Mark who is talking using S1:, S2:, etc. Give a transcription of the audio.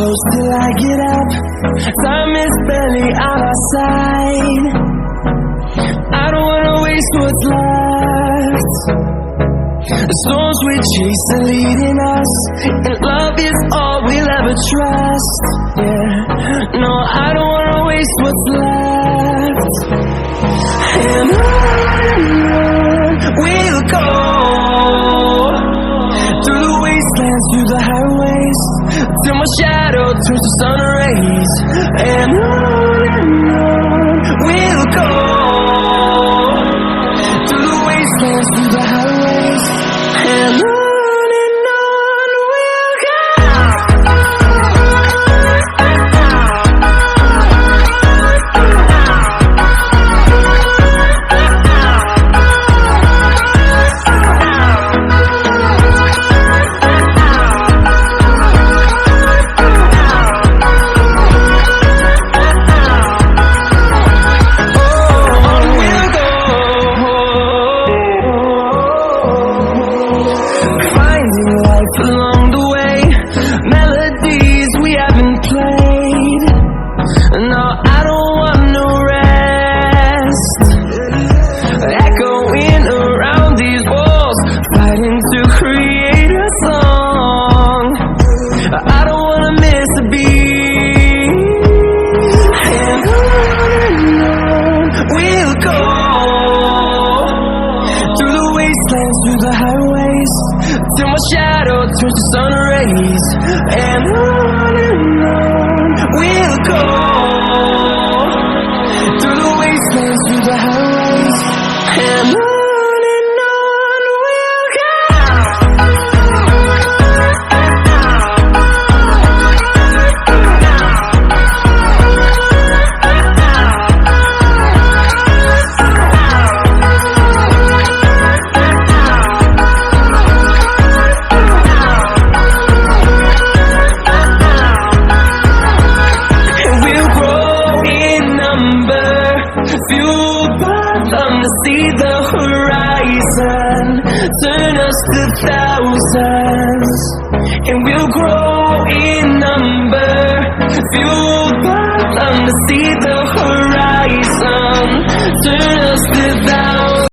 S1: close till I get up. Time is barely on our side. I don't wanna waste what's left. The storms we chase are leading us, and love is all we'll ever trust. Yeah, no, I don't wanna waste what's left. And on we'll go, through the wastelands, through the highways, till my shadow turns to sun rays. And on we'll go, through the wastelands, through the highways, and on we'll go. Along the way, melodies we haven't played. No, I don't want no rest. Echoing around these walls, fighting to create a song. I don't wanna miss a beat. And on we'll go, through the wastelands, through the highways, till my shadow turns to sun rays. And on we'll go, through the wastelands, through the highways, and on we'll go. Fueled by them to see the horizon, turn us to thousands, and we'll grow in number. Fueled by them to see the horizon, turn us to thousands.